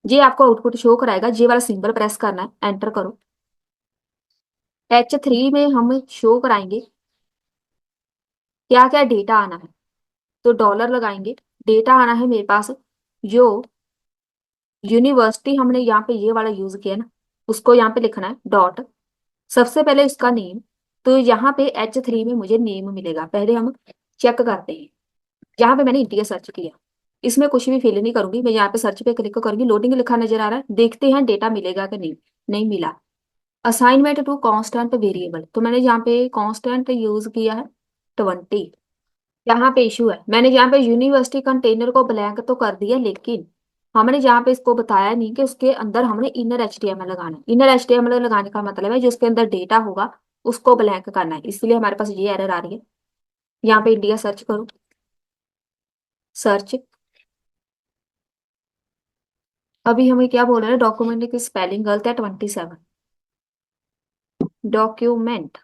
ये आपको आउटपुट शो कराएगा, ये वाला सिंबल प्रेस करना है, एंटर करो। H3 में हम शो कराएंगे क्या क्या डेटा आना है। तो डॉलर लगाएंगे, डेटा आना है मेरे पास जो यूनिवर्सिटी हमने यहाँ पे ये वाला यूज किया ना, उसको यहाँ पे लिखना है डॉट, सबसे पहले उसका नेम। तो यहाँ पे H3 में मुझे नेम मिलेगा, पहले हम चेक करते हैं। यहाँ पे मैंने इंडिया सर्च किया, इसमें कुछ भी फिल नहीं करूंगी, मैं यहाँ पे सर्च पे क्लिक करूंगी, लोडिंग लिखा नजर आ रहा है, देखते हैं डेटा मिलेगा कि नहीं। नहीं मिला। असाइनमेंट टू कांस्टेंट वेरिएबल, तो मैंने यहाँ पे कांस्टेंट यूज किया है 20। यहाँ पे इशू है, मैंने यहाँ पे यूनिवर्सिटी कंटेनर को ब्लैंक तो कर दिया, लेकिन हमने यहाँ पे इसको बताया नहीं कि उसके अंदर हमने इनर HTML लगाना है। इनर HTML लगाने का मतलब है जो उसके अंदर डेटा होगा उसको ब्लैंक करना है, इसलिए हमारे पास ये एरर आ रही है। यहाँ पे इंडिया सर्च करो, सर्च। अभी हमें क्या बोल रहे हैं, डॉक्यूमेंट की स्पेलिंग गलत है 27। डॉक्यूमेंट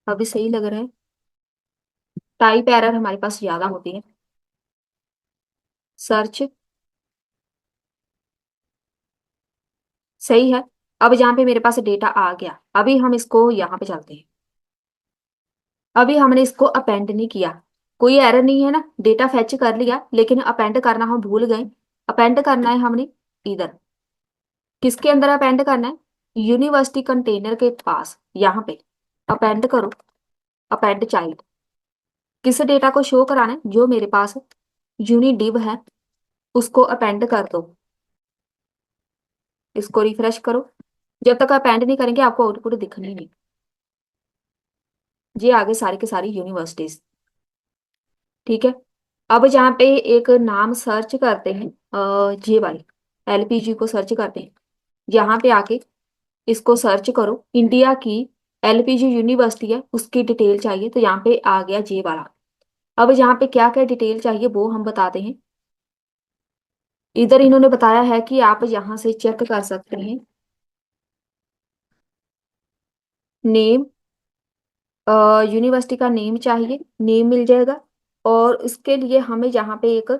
अभी सही लग रहा है, टाइप एरर हमारे पास ज्यादा होती है। सर्च, सही है। अब यहाँ पे मेरे पास डेटा आ गया, अभी हम इसको यहाँ पे चलते हैं। अभी हमने इसको अपेंड नहीं किया, कोई एरर नहीं है ना, डेटा फेच कर लिया, लेकिन अपेंड करना हम भूल गए। अपेंड करना है हमने इधर, किसके अंदर अपेंड करना है, यूनिवर्सिटी कंटेनर के पास, यहाँ पे अपेंड करो, अपेंड चाइल्ड। किस डेटा को शो कराना है, जो मेरे पास यूनी डिव है उसको अपेंड कर दो। इसको रिफ्रेश करो, जब तक अपेंड नहीं करेंगे आपको आउटपुट दिखनी नहीं। ये आगे सारी की सारी यूनिवर्सिटीज, ठीक है। अब जहाँ पे एक नाम सर्च करते हैं, जे वाली LPG को सर्च करते हैं, यहाँ पे आके इसको सर्च करो, इंडिया की LPG यूनिवर्सिटी है उसकी डिटेल चाहिए, तो यहाँ पे आ गया जे वाला। अब यहाँ पे क्या क्या डिटेल चाहिए वो हम बताते हैं। इधर इन्होंने बताया है कि आप यहाँ से चेक कर सकते हैं, नेम, यूनिवर्सिटी का नेम चाहिए, नेम मिल जाएगा। और उसके लिए हमें यहाँ पे एक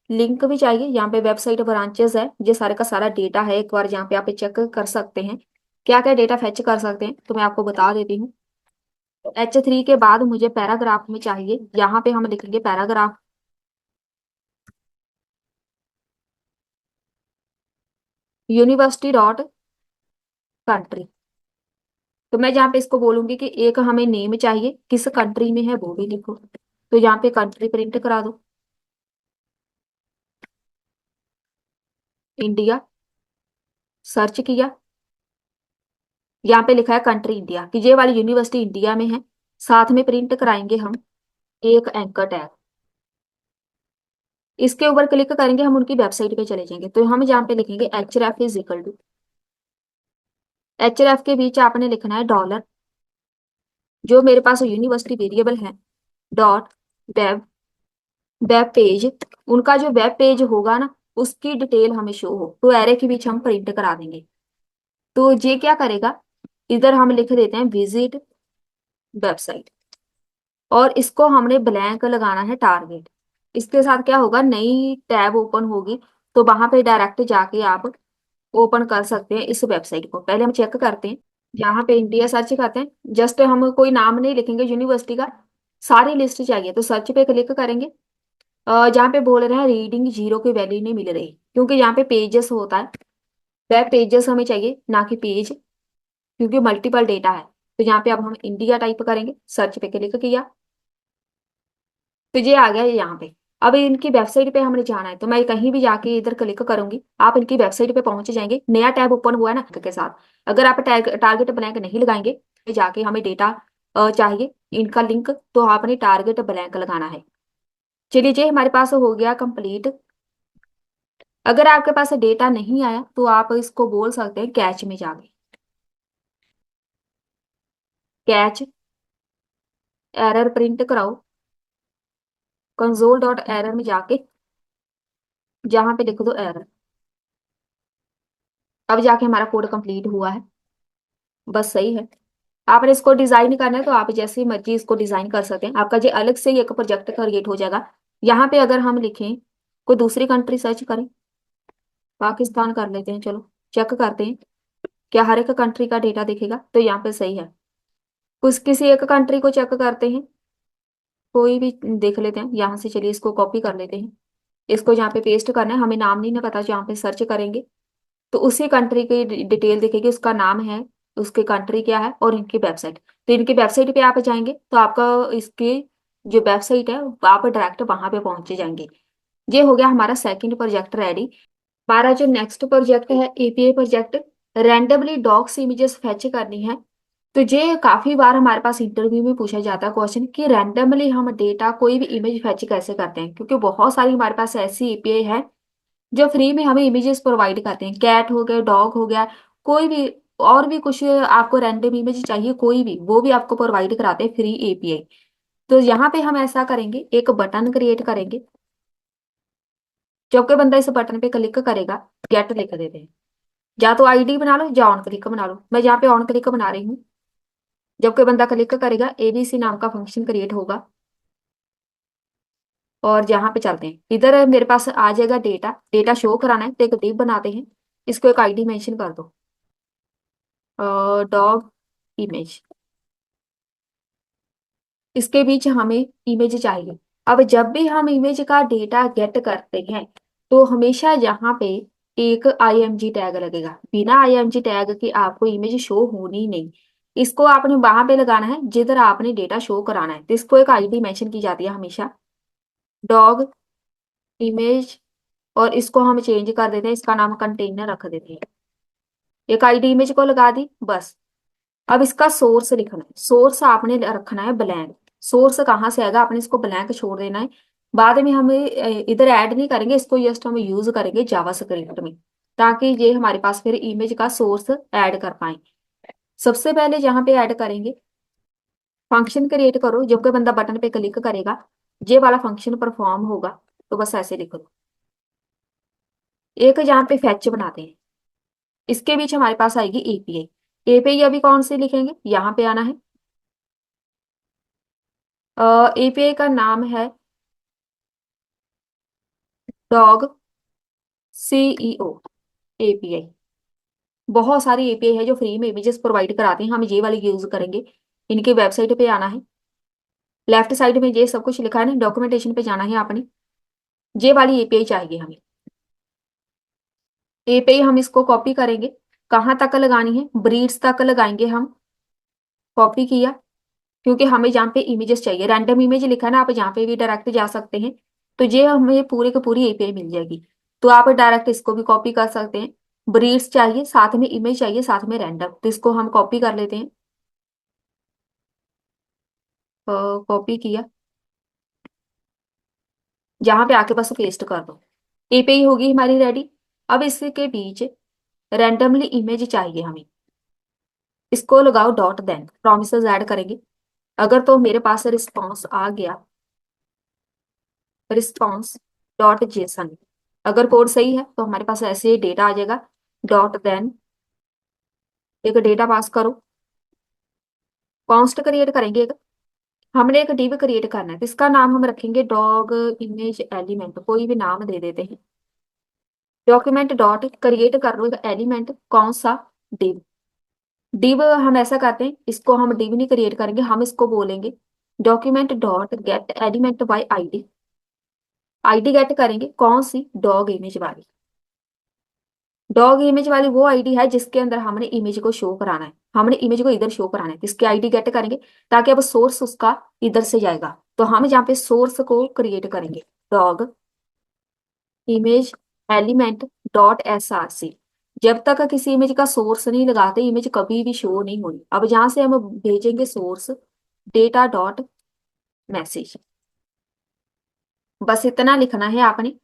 लिंक भी चाहिए, यहाँ पे वेबसाइट ब्रांचेस है, ये सारे का सारा डेटा है, एक बार यहाँ पे आप चेक कर सकते हैं क्या क्या डेटा फेच कर सकते हैं, तो मैं आपको बता देती हूँ। H3 के बाद मुझे पैराग्राफ में चाहिए, यहाँ पे हम लिखेंगे पैराग्राफ, यूनिवर्सिटी डॉट कंट्री। तो मैं जहाँ पे इसको बोलूंगी कि एक हमें नेम चाहिए, किस कंट्री में है वो भी लिखो, तो यहाँ पे कंट्री प्रिंट करा दो, इंडिया। सर्च किया, यहाँ पे लिखा है कंट्री इंडिया, कि ये वाली यूनिवर्सिटी इंडिया में है। साथ में प्रिंट कराएंगे हम एक एंकर टैग, इसके ऊपर क्लिक करेंगे हम उनकी वेबसाइट पे चले जाएंगे, तो हम यहाँ पे लिखेंगे href is equal to, href के बीच आपने लिखना है डॉलर, जो मेरे पास यूनिवर्सिटी वेरिएबल है, डॉट वेब, वेब पेज, उनका जो वेब पेज होगा ना उसकी डिटेल हमें शो हो, तो एरे के बीच हम प्रिंट करा देंगे। तो ये क्या करेगा, इधर हम लिख देते हैं विजिट वेबसाइट, और इसको हमने ब्लैंक लगाना है टारगेट। इसके साथ क्या होगा, नई टैब ओपन होगी, तो वहां पे डायरेक्ट जाके आप ओपन कर सकते हैं इस वेबसाइट को। पहले हम चेक करते हैं, यहाँ पे इंडिया सर्च करते हैं, जस्ट हम कोई नाम नहीं लिखेंगे यूनिवर्सिटी का, सारी लिस्ट चाहिए, तो सर्च पे क्लिक करेंगे। जहाँ पे बोल रहे हैं रीडिंग जीरो की वैल्यू नहीं मिल रही, क्योंकि यहाँ पे पेजेस होता है, वेब पेजेस हमें चाहिए ना कि पेज, क्योंकि मल्टीपल डेटा है। तो यहाँ पे अब हम इंडिया टाइप करेंगे, सर्च पे क्लिक किया, तो ये आ गया यहाँ पे। अब इनकी वेबसाइट पे हमने जाना है, तो मैं कहीं भी जाके इधर क्लिक करूंगी, आप इनकी वेबसाइट पे पहुंच जाएंगे, नया टैब ओपन हुआ है ना के साथ। अगर आप टारगेट ब्लैंक नहीं लगाएंगे, तो जाके हमें डेटा चाहिए इनका लिंक, तो आपने टारगेट ब्लैंक लगाना है। चलिए जी, हमारे पास हो गया कंप्लीट। अगर आपके पास डेटा नहीं आया तो आप इसको बोल सकते हैं कैच में जाके, कैच एरर प्रिंट कराओ, कंसोल डॉट एरर में जाके जहां पे लिख दो एरर। अब जाके हमारा कोड कंप्लीट हुआ है। बस सही है। आपने इसको डिजाइन करना है तो आप जैसे मर्जी इसको डिजाइन कर सकते हैं, आपका जो अलग से ही एक प्रोजेक्ट क्रिएट हो जाएगा। यहाँ पे अगर हम लिखें कोई दूसरी कंट्री सर्च करें, पाकिस्तान कर लेते हैं, चलो चेक करते हैं क्या हर एक कंट्री का डेटा दिखेगा। तो यहाँ पे सही है। कुछ किसी एक कंट्री को चेक करते हैं, कोई भी देख लेते हैं यहाँ से। चलिए इसको कॉपी कर लेते हैं, इसको जहाँ पे पेस्ट करना है, हमें नाम नहीं ना पता, जहाँ पे सर्च करेंगे तो उसी कंट्री की डिटेल दिखेगी, उसका नाम है, उसके कंट्री क्या है और इनकी वेबसाइट। तो इनकी वेबसाइट पे आप जाएंगे तो आपका इसकी जो वेबसाइट है आप डायरेक्ट वहां पे पहुंचे जाएंगे। ये हो गया हमारा सेकंड प्रोजेक्ट रेडी। हमारा जो नेक्स्ट प्रोजेक्ट है API project, randomly dogs images fetch करनी है। तो ये काफी बार हमारे पास इंटरव्यू में पूछा जाता है क्वेश्चन कि रैंडमली हम डेटा कोई भी इमेज फैच कैसे करते हैं, क्योंकि बहुत सारी हमारे पास ऐसी एपीआई है जो फ्री में हमें इमेजेस प्रोवाइड करते हैं। कैट हो गया, डॉग हो गया, कोई भी और भी कुछ आपको रैंडम इमेज चाहिए कोई भी, वो भी आपको प्रोवाइड कराते हैं फ्री एपीआई। तो यहाँ पे हम ऐसा करेंगे, एक बटन क्रिएट करेंगे। जब कोई बंदा इस बटन पे क्लिक करेगा, गेट लिख देते हैं। या तो आईडी बना लो या ऑन क्लिक बना लो, मैं यहाँ पे ऑन क्लिक बना रही हूँ। जब कोई बंदा क्लिक करेगा एबीसी नाम का फंक्शन क्रिएट होगा। और यहाँ पे चलते हैं, इधर मेरे पास आ जाएगा डेटा, डेटा शो कराना है तो एक डिव बनाते हैं, इसको एक आईडी मेंशन कर दो, डॉग इमेज। इसके बीच हमें इमेज चाहिए। अब जब भी हम इमेज का डेटा गेट करते हैं तो हमेशा यहाँ पे एक आईएमजी टैग लगेगा। बिना आईएमजी टैग के आपको इमेज शो होनी नहीं। इसको आपने वहां पे लगाना है जिधर आपने डेटा शो कराना है, तो इसको एक आईडी मेंशन की जाती है हमेशा, डॉग इमेज। और इसको हम चेंज कर देते हैं, इसका नाम कंटेनर रख देते हैं। एक आईडी इमेज को लगा दी बस। अब इसका सोर्स लिखना है, सोर्स आपने रखना है ब्लैंक। सोर्स कहाँ से आएगा, आपने इसको ब्लैंक छोड़ देना है। बाद में हमें इधर ऐड नहीं करेंगे इसको, जस्ट हम यूज करेंगे जावास्क्रिप्ट में, ताकि ये हमारे पास फिर इमेज का सोर्स ऐड कर पाए। सबसे पहले जहाँ पे ऐड करेंगे, फंक्शन क्रिएट करो, जब कोई बंदा बटन पे क्लिक करेगा ये वाला फंक्शन परफॉर्म होगा। तो बस ऐसे लिख दो। एक जहाँ पे फैच बनाते हैं, इसके बीच हमारे पास आएगी एपीआई। एपीआई अभी कौन सी लिखेंगे, यहाँ पे आना है। एपीआई का नाम है डॉग सीईओ एपीआई। बहुत सारी एपीआई है जो फ्री में इमेजेस प्रोवाइड कराते हैं, हम ये वाली यूज करेंगे। इनकी वेबसाइट पे आना है, लेफ्ट साइड में ये सब कुछ लिखा है ना, डॉक्यूमेंटेशन पे जाना है आपने। ये वाली एपीआई चाहिए हमें। एपीआई हम इसको कॉपी करेंगे, कहाँ तक लगानी है, ब्रीड्स तक लगाएंगे हम। कॉपी किया, क्योंकि हमें जहाँ पे इमेजेस चाहिए, रैंडम इमेज लिखा है ना, आप जहाँ पे भी डायरेक्ट जा सकते हैं। तो ये हमें पूरी की पूरी एपीआई मिल जाएगी। तो आप डायरेक्ट इसको भी कॉपी कर सकते हैं। ब्रीड्स चाहिए, साथ में इमेज चाहिए, साथ में रैंडम, तो इसको हम कॉपी कर लेते हैं। कॉपी किया, जहाँ पे आके बस पेस्ट कर दो। एपीआई होगी हमारी रेडी। अब इसके बीच रैंडमली इमेज चाहिए हमें, इसको लगाओ डॉट, देन प्रोमिसेस ऐड करेंगे। अगर तो मेरे पास रिस्पॉन्स आ गया, रिस्पॉन्स डॉट जेसन, अगर कोड सही है तो हमारे पास ऐसे ही डेटा आ जाएगा। डॉट देन एक डेटा पास करो, कॉन्स्ट क्रिएट करेंगे एक, हमने एक डिव क्रिएट करना है, तो इसका नाम हम रखेंगे डॉग इमेज एलिमेंट, कोई भी नाम दे देते हैं। डॉक्यूमेंट डॉट क्रिएट कर लो एक एलिमेंट, कौन सा, डिव। डिव हम ऐसा करते हैं, इसको हम डिव नहीं क्रिएट करेंगे, हम इसको बोलेंगे document dot get element by ID. ID get करेंगे कौन सी, डॉग इमेज वाली। डॉग इमेज वाली वो आईडी है जिसके अंदर हमने इमेज को शो कराना है, हमने इमेज को इधर शो कराना है, इसकी आईडी गेट करेंगे, ताकि अब सोर्स उसका इधर से जाएगा। तो हम यहाँ पे सोर्स को क्रिएट करेंगे, dog image element dot SRC. जब तक किसी इमेज का सोर्स नहीं लगाते इमेज कभी भी शो नहीं होनी। अब जहां से हम भेजेंगे सोर्स, डेटा डॉट मैसेज, बस इतना लिखना है आपने।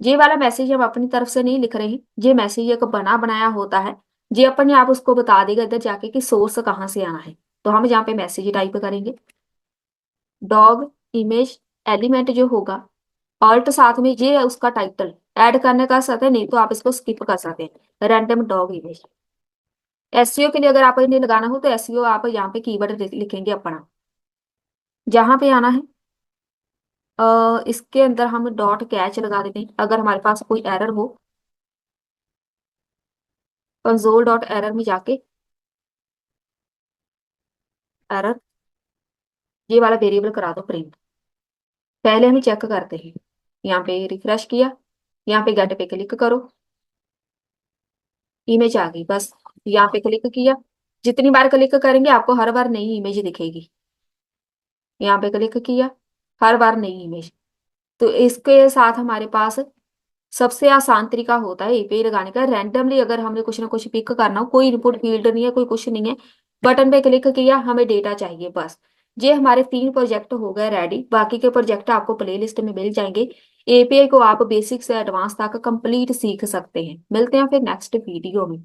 ये वाला मैसेज हम अपनी तरफ से नहीं लिख रहे हैं, ये मैसेज एक बना बनाया होता है, ये अपने आप उसको बता देगा इधर जाके कि सोर्स कहाँ से आना है। तो हम यहाँ पे मैसेज टाइप करेंगे, डॉग इमेज एलिमेंट जो होगा, ऑल्ट साथ में ये है उसका टाइटल, ऐड करने कर सकते हैं, नहीं तो आप इसको स्किप कर सकते हैं। Random dog image. एसईओ के लिए अगर आपको इन्हें लगाना हो तो एसईओ आप यहाँ पे कीवर्ड लिखेंगे अपना। जहां पे आना है, इसके अंदर हम डॉट कैच लगा देते हैं अगर हमारे पास कोई एरर हो। कंसोल डॉट एरर में जाके एरर, ये वाला वेरिएबल करा दो प्रिंट। पहले हम चेक करते हैं। यहाँ पे रिफ्रेश किया, यहाँ पे गेट पे क्लिक करो, इमेज आ गई। बस यहाँ पे क्लिक किया, जितनी बार क्लिक करेंगे आपको हर बार नई इमेज दिखेगी। यहाँ पे क्लिक किया, हर बार नई इमेज। तो इसके साथ हमारे पास सबसे आसान तरीका होता है एपीआई लगाने का। रैंडमली अगर हमने कुछ ना कुछ पिक करना हो, कोई इनपुट फील्ड नहीं है, कोई कुछ नहीं है, बटन पे क्लिक किया, हमें डेटा चाहिए बस। ये हमारे 3 प्रोजेक्ट हो गए रेडी। बाकी के प्रोजेक्ट आपको प्लेलिस्ट में मिल जाएंगे। एपीआई को आप बेसिक से एडवांस तक कंप्लीट सीख सकते हैं। मिलते हैं फिर नेक्स्ट वीडियो में।